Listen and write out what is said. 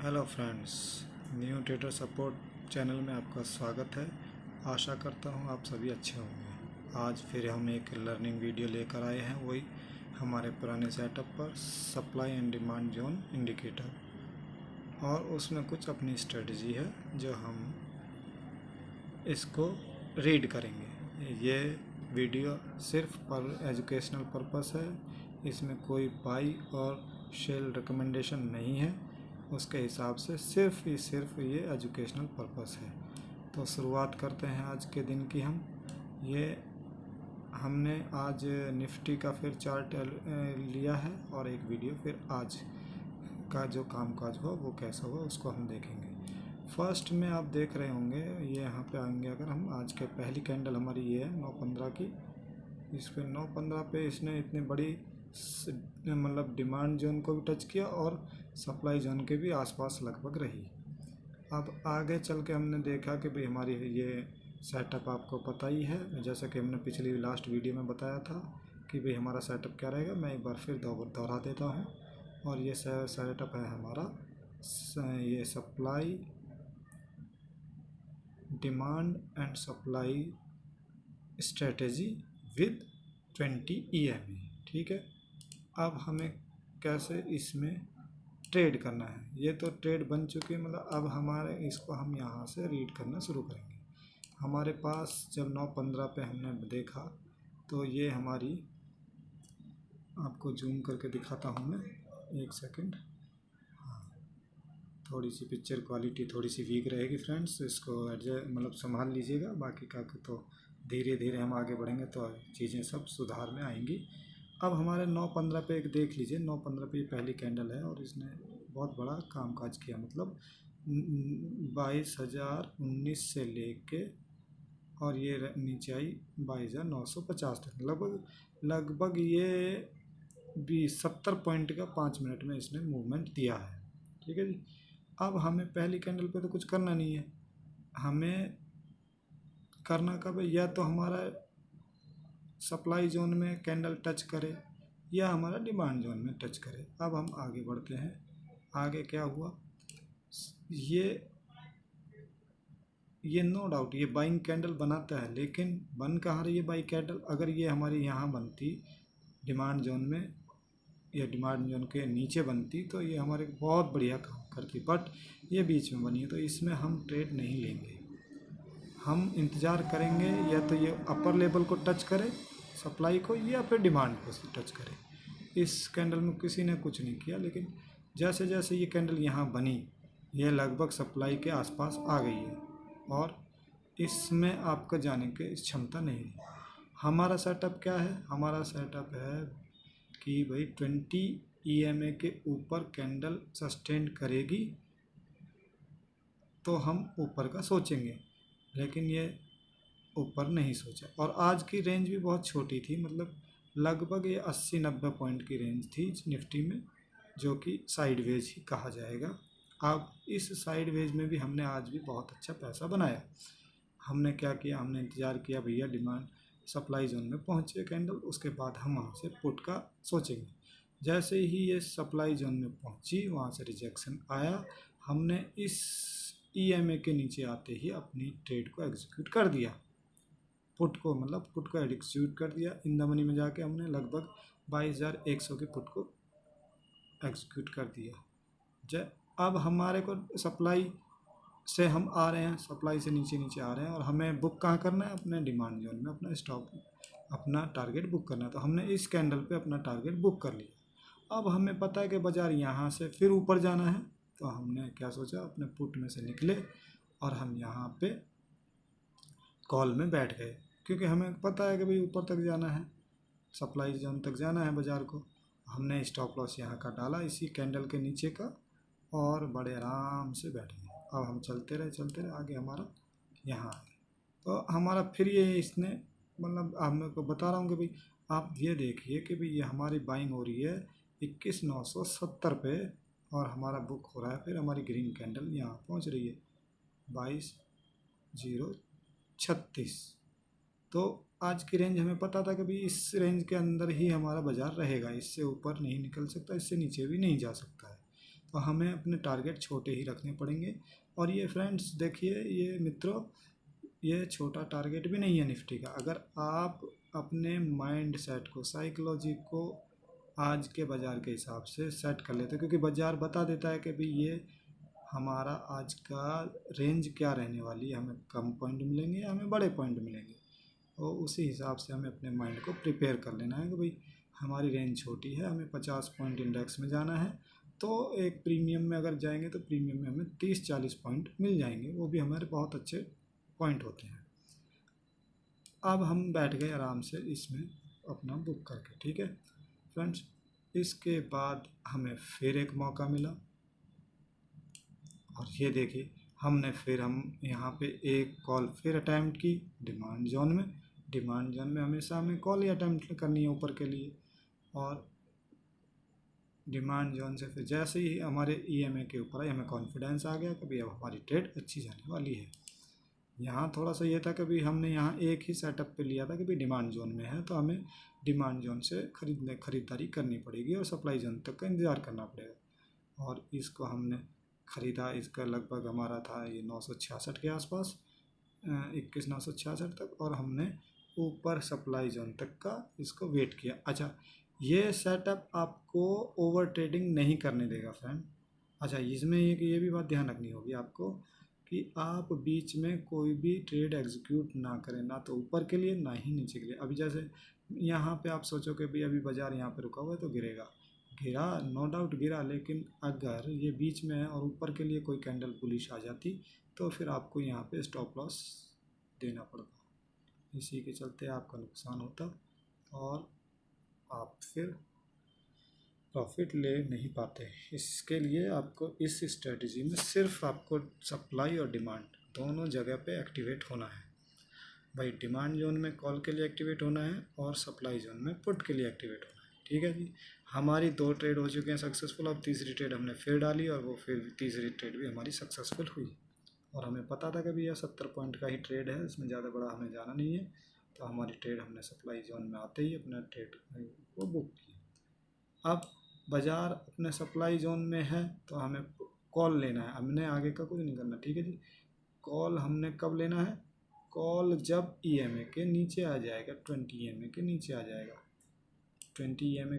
Hello friends, new trader support channel में आपका स्वागत है। आशा करता हूँ आप सभी अच्छे होंगे। आज फिर हम एक लर्निंग वीडियो लेकर आए हैं, वही हमारे पुराने सेटअप पर supply and demand zone indicator, और उसमें कुछ अपनी स्ट्रेटजी है जो हम इसको रीड करेंगे। ये वीडियो सिर्फ पर एजुकेशनल पर्पस है, इसमें कोई बाई और सेल रिकमेंडेशन नहीं है। उसके हिसाब से सिर्फ ये एजुकेशनल पर्पस है। तो शुरुआत करते हैं आज के दिन की। हमने आज निफ्टी का फिर चार्ट लिया है और एक वीडियो फिर आज का जो कामकाज हुआ वो कैसा हुआ उसको हम देखेंगे। फर्स्ट में आप देख रहे होंगे, ये यहाँ पे आएंगे अगर हम, आज के पहली कैंडल हमारी ये है 9:15 की। इस पे 9:15 पे इसने इतनी बड़ी मतलब डिमांड जोन को भी टच किया और सप्लाई जोन के भी आसपास लगभग रही। अब आगे चल के हमने देखा कि भाई हमारी ये सेटअप आपको पता ही है, जैसा कि हमने पिछली लास्ट वीडियो में बताया था कि भाई हमारा सेटअप क्या रहेगा। मैं एक बार फिर दोहरा देता हूँ। और ये सेटअप है हमारा, ये supply demand and supply strategy with 20 EMA, ठीक है। अब हमें कैसे इसमें ट्रेड करना है, ये तो ट्रेड बन चुकी है, मतलब अब हमारे इसको हम यहाँ से रीड करना शुरू करेंगे। हमारे पास जब 9:15 पे हमने देखा तो ये हमारी, आपको जूम करके दिखाता हूँ मैं, एक सेकंड। हाँ, थोड़ी सी पिक्चर क्वालिटी थोड़ी सी वीक रहेगी फ्रेंड्स, इसको एडजस्ट मतलब संभाल लीजिएगा। बाकी का तो धीरे धीरे हम आगे बढ़ेंगे तो चीज़ें सब सुधार में आएंगी। अब हमारे 9:15 पे एक देख लीजिए, 9:15 पे पहली कैंडल है और इसने बहुत बड़ा कामकाज किया, मतलब 22,019 से लेके और ये नीचे आई 22,950 तक, लगभग ये 70 पॉइंट का 5 मिनट में इसने मूवमेंट दिया है, ठीक है जी। अब हमें पहली कैंडल पे तो कुछ करना नहीं है, हमें करना कब है, या तो हमारा सप्लाई जोन में कैंडल टच करे या हमारा डिमांड जोन में टच करे। अब हम आगे बढ़ते हैं। आगे क्या हुआ, ये नो डाउट ये बाइंग कैंडल बनाता है, लेकिन बन कहाँ रही है बाई कैंडल। अगर ये हमारी यहाँ बनती डिमांड जोन में या डिमांड जोन के नीचे बनती तो ये हमारे बहुत बढ़िया काम करती, बट ये बीच में बनी है तो इसमें हम ट्रेड नहीं लेंगे। हम इंतज़ार करेंगे या तो ये अपर लेवल को टच करे सप्लाई को, या फिर डिमांड को टच करे। इस कैंडल में किसी ने कुछ नहीं किया, लेकिन जैसे जैसे ये कैंडल यहाँ बनी, ये लगभग सप्लाई के आसपास आ गई है और इसमें आपका जाने की क्षमता नहीं है। हमारा सेटअप क्या है, हमारा सेटअप है कि भाई 20 EMA के ऊपर कैंडल सस्टेन करेगी तो हम ऊपर का सोचेंगे, लेकिन ये ऊपर नहीं सोचा। और आज की रेंज भी बहुत छोटी थी, मतलब लगभग ये 80-90 पॉइंट की रेंज थी निफ्टी में, जो कि साइडवेज ही कहा जाएगा। अब इस साइडवेज में भी हमने आज भी बहुत अच्छा पैसा बनाया। हमने क्या किया, हमने इंतज़ार किया भैया डिमांड सप्लाई जोन में पहुँचे कैंडल, उसके बाद हम वहाँ से पुट का सोचेंगे। जैसे ही ये सप्लाई जोन में पहुँची, वहाँ से रिजेक्शन आया, हमने इस EMA के नीचे आते ही अपनी ट्रेड को एग्जीक्यूट कर दिया, पुट को एग्जीक्यूट कर दिया। इन द मनी में जाके हमने लगभग 22,100 के पुट को एग्जीक्यूट कर दिया। अब हमारे को सप्लाई से हम आ रहे हैं, सप्लाई से नीचे आ रहे हैं और हमें बुक कहाँ करना है, अपने डिमांड जोन में अपना स्टॉप, अपना टारगेट बुक करना है। तो हमने इस कैंडल पे अपना टारगेट बुक कर लिया। अब हमें पता है कि बाज़ार यहाँ से फिर ऊपर जाना है, तो हमने क्या सोचा, अपने पुट में से निकले और हम यहाँ पे कॉल में बैठ गए, क्योंकि हमें पता है कि भाई ऊपर तक जाना है, सप्लाई जोन तक जाना है बाज़ार को। हमने स्टॉप लॉस यहाँ का डाला इसी कैंडल के नीचे का और बड़े आराम से बैठ गए। अब हम चलते रहे आगे, हमारा यहाँ आ गए। तो हमारा फिर ये इसने, मतलब आप मेरे को बता रहा हूँ कि भाई आप ये देखिए कि भाई ये हमारी बाइंग हो रही है 21,970 पे और हमारा बुक हो रहा है, फिर हमारी ग्रीन कैंडल यहाँ पहुँच रही है 22,036। तो आज की रेंज हमें पता था कि भाई इस रेंज के अंदर ही हमारा बाज़ार रहेगा, इससे ऊपर नहीं निकल सकता, इससे नीचे भी नहीं जा सकता है। तो हमें अपने टारगेट छोटे ही रखने पड़ेंगे। और ये फ्रेंड्स देखिए, ये मित्रों, ये छोटा टारगेट भी नहीं है निफ्टी का। अगर आप अपने माइंड सेट को, साइकोलॉजी को आज के बाज़ार के हिसाब से सेट कर लेते हैं, क्योंकि बाज़ार बता देता है कि भाई ये हमारा आज का रेंज क्या रहने वाली है, हमें कम पॉइंट मिलेंगे या हमें बड़े पॉइंट मिलेंगे, और उसी हिसाब से हमें अपने माइंड को प्रिपेयर कर लेना है कि भाई हमारी रेंज छोटी है, हमें 50 पॉइंट इंडेक्स में जाना है। तो एक प्रीमियम में अगर जाएंगे तो प्रीमियम में हमें 30-40 पॉइंट मिल जाएंगे, वो भी हमारे बहुत अच्छे पॉइंट होते हैं। अब हम बैठ गए आराम से इसमें अपना बुक करके, ठीक है फ्रेंड्स। इसके बाद हमें फिर एक मौका मिला, और ये देखिए हम यहाँ पे एक कॉल फिर अटैम्प्ट की डिमांड जोन में। डिमांड जोन में हमेशा हमें कॉल ही अटैम्प्ट करनी है ऊपर के लिए, और डिमांड जोन से फिर जैसे ही हमारे EMA के ऊपर आई, हमें कॉन्फिडेंस आ गया कि भाई अब हमारी ट्रेड अच्छी जाने वाली है। यहाँ थोड़ा सा ये था कि भाई हमने यहाँ एक ही सेटअप पे लिया था कि भाई डिमांड जोन में है तो हमें डिमांड जोन से खरीदारी करनी पड़ेगी और सप्लाई जोन तक का इंतज़ार करना पड़ेगा। और इसको हमने ख़रीदा, इसका लगभग हमारा था ये 966 के आसपास, 21,966 तक, और हमने ऊपर सप्लाई जोन तक का इसको वेट किया। अच्छा, ये सेटअप आपको ओवर ट्रेडिंग नहीं करने देगा फ्रेंड। अच्छा, इसमें ये भी बात ध्यान रखनी होगी आपको कि आप बीच में कोई भी ट्रेड एग्जीक्यूट ना करें, ना तो ऊपर के लिए ना ही नीचे के लिए। अभी जैसे यहाँ पे आप सोचो कि भाई अभी बाज़ार यहाँ पे रुका हुआ है तो गिरेगा, गिरा, नो डाउट गिरा, लेकिन अगर ये बीच में है और ऊपर के लिए कोई कैंडल बुलिश आ जाती तो फिर आपको यहाँ पे स्टॉप लॉस देना पड़ता, इसी के चलते आपका नुकसान होता और आप फिर प्रॉफिट ले नहीं पाते। इसके लिए आपको इस स्ट्रेटजी में सिर्फ आपको सप्लाई और डिमांड दोनों जगह पे एक्टिवेट होना है भाई। डिमांड जोन में कॉल के लिए एक्टिवेट होना है और सप्लाई जोन में पुट के लिए एक्टिवेट होना है, ठीक है जी। हमारी 2 ट्रेड हो चुके हैं सक्सेसफुल, अब तीसरी ट्रेड हमने फिर डाली और वो फिर तीसरी ट्रेड भी हमारी सक्सेसफुल हुई। और हमें पता था कि भैया 70 पॉइंट का ही ट्रेड है, इसमें ज़्यादा बड़ा हमें जाना नहीं है, तो हमारी ट्रेड हमने सप्लाई जोन में आते ही अपना ट्रेड को बुक किया। अब बाज़ार अपने सप्लाई जोन में है तो हमें कॉल लेना है, हमने आगे का कुछ नहीं करना, ठीक है जी। कॉल हमने कब लेना है? कॉल जब EMA के नीचे आ जाएगा, 20 EMA के नीचे आ जाएगा। 20 EMA